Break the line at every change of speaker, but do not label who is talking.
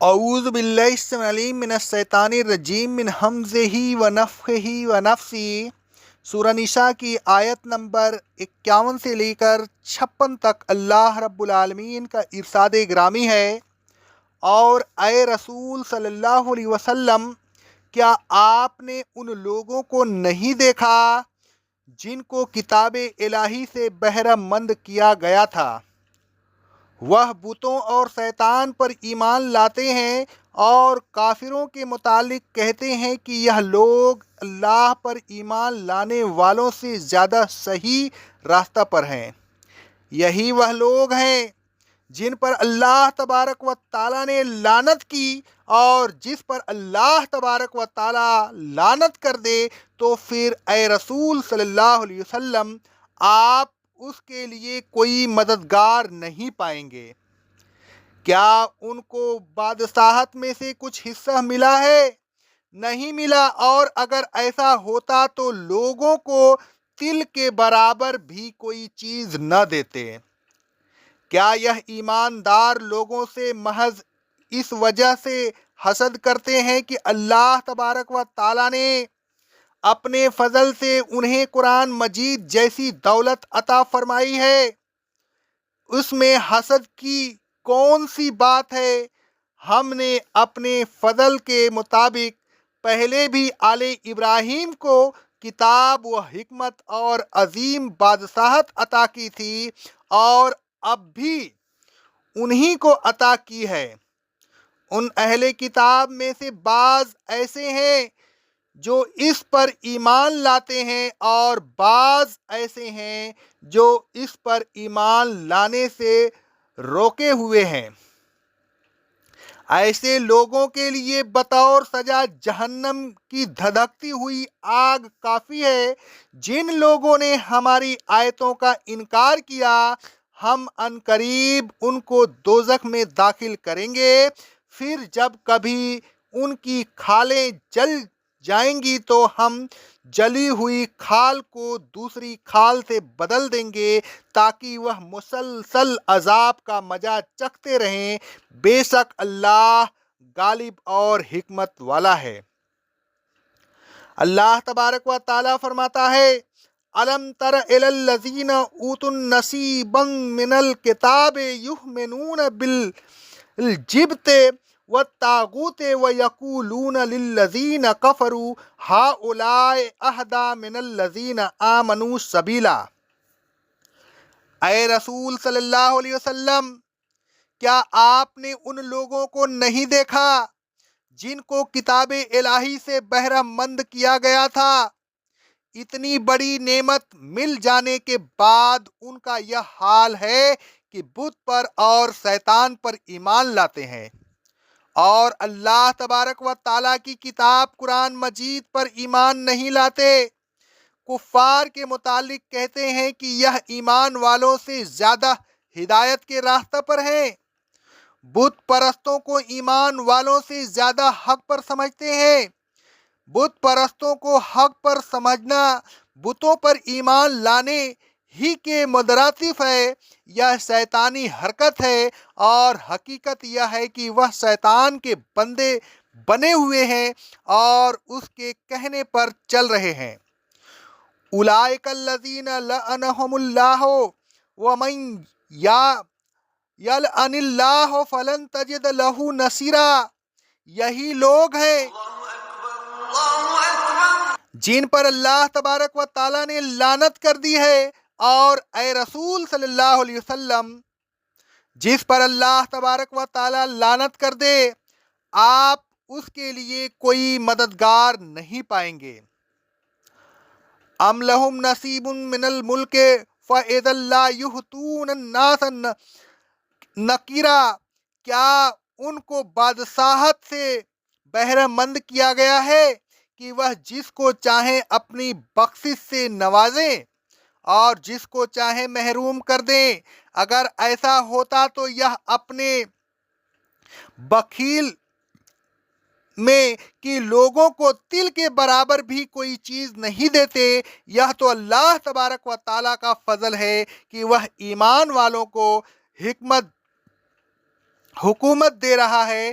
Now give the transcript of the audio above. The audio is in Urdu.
اعوذ باللہ السمیع العلیم من الشیطان الرجیم من ہمزہ ونفخہ ونفثہ۔ سورہ نساء کی آیت نمبر 51 سے لے کر 56 تک اللہ رب العالمین کا ارشاد گرامی ہے، اور اے رسول صلی اللہ علیہ وسلم، کیا آپ نے ان لوگوں کو نہیں دیکھا جن کو کتاب الہی سے بہرہ مند کیا گیا تھا؟ وہ بتوں اور شیطان پر ایمان لاتے ہیں اور کافروں کے متعلق کہتے ہیں کہ یہ لوگ اللہ پر ایمان لانے والوں سے زیادہ صحیح راستہ پر ہیں۔ یہی وہ لوگ ہیں جن پر اللہ تبارک و تعالیٰ نے لعنت کی، اور جس پر اللہ تبارک و تعالیٰ لعنت کر دے تو پھر اے رسول صلی اللہ علیہ وسلم، آپ اس کے لیے کوئی مددگار نہیں پائیں گے۔ کیا ان کو بادشاہت میں سے کچھ حصہ ملا ہے؟ نہیں ملا، اور اگر ایسا ہوتا تو لوگوں کو تل کے برابر بھی کوئی چیز نہ دیتے۔ کیا یہ ایماندار لوگوں سے محض اس وجہ سے حسد کرتے ہیں کہ اللہ تبارک و تعالیٰ نے اپنے فضل سے انہیں قرآن مجید جیسی دولت عطا فرمائی ہے؟ اس میں حسد کی کون سی بات ہے؟ ہم نے اپنے فضل کے مطابق پہلے بھی آل ابراہیم کو کتاب و حکمت اور عظیم بادشاہت عطا کی تھی، اور اب بھی انہی کو عطا کی ہے۔ ان اہل کتاب میں سے بعض ایسے ہیں جو اس پر ایمان لاتے ہیں، اور بعض ایسے ہیں جو اس پر ایمان لانے سے روکے ہوئے ہیں۔ ایسے لوگوں کے لیے بطور سزا جہنم کی دھدکتی ہوئی آگ کافی ہے۔ جن لوگوں نے ہماری آیتوں کا انکار کیا، ہم عنقریب ان کو دوزخ میں داخل کریں گے، پھر جب کبھی ان کی کھالیں جل جائیں گی تو ہم جلی ہوئی کھال کو دوسری کھال سے بدل دیں گے تاکہ وہ مسلسل عذاب کا مزہ چکھتے رہیں۔ بے شک اللہ غالب اور حکمت والا ہے۔ اللہ تبارک و تعالیٰ فرماتا ہے، الم تر الی الذین اوتوا نصیبا من الکتاب یؤمنون بالجبت والطاغوت ویقولون للذین کفروا ہؤلاء اہدی من الذین آمنوا سبیلا۔ اے رسول صلی اللہ علیہ وسلم، کیا آپ نے ان لوگوں کو نہیں دیکھا جن کو کتاب الہی سے بہرہ مند کیا گیا تھا؟ اتنی بڑی نعمت مل جانے کے بعد ان کا یہ حال ہے کہ بت پر اور شیطان پر ایمان لاتے ہیں، اور اللہ تبارک و تعالیٰ کی کتاب قرآن مجید پر ایمان نہیں لاتے۔ کفار کے متعلق کہتے ہیں کہ یہ ایمان والوں سے زیادہ ہدایت کے راستہ پر ہیں۔ بت پرستوں کو ایمان والوں سے زیادہ حق پر سمجھتے ہیں۔ بت پرستوں کو حق پر سمجھنا بتوں پر ایمان لانے ہی کے مترادف ہے۔ یہ شیطانی حرکت ہے، اور حقیقت یہ ہے کہ وہ شیطان کے بندے بنے ہوئے ہیں اور اس کے کہنے پر چل رہے ہیں۔ اولئک الذین لعنہم اللہ ومن یلعن اللہ فلن تجد لہ نصیرا۔ یہی لوگ ہیں جن پر اللہ تبارک و تعالیٰ نے لعنت کر دی ہے، اور اے رسول صلی اللہ علیہ وسلم، جس پر اللہ تبارک و تعالیٰ لعنت کر دے آپ اس کے لیے کوئی مددگار نہیں پائیں گے۔ ام لہم نصیب من الملک فاذا لا یؤتون الناس نقیرا۔ کیا ان کو بادشاہت سے بہرہ مند کیا گیا ہے کہ وہ جس کو چاہیں اپنی بخشش سے نوازیں اور جس کو چاہیں محروم کر دیں؟ اگر ایسا ہوتا تو یہ اپنے بخیل میں کہ لوگوں کو تل کے برابر بھی کوئی چیز نہیں دیتے۔ یہ تو اللہ تبارک و تعالیٰ کا فضل ہے کہ وہ ایمان والوں کو حکمت حکومت دے رہا ہے۔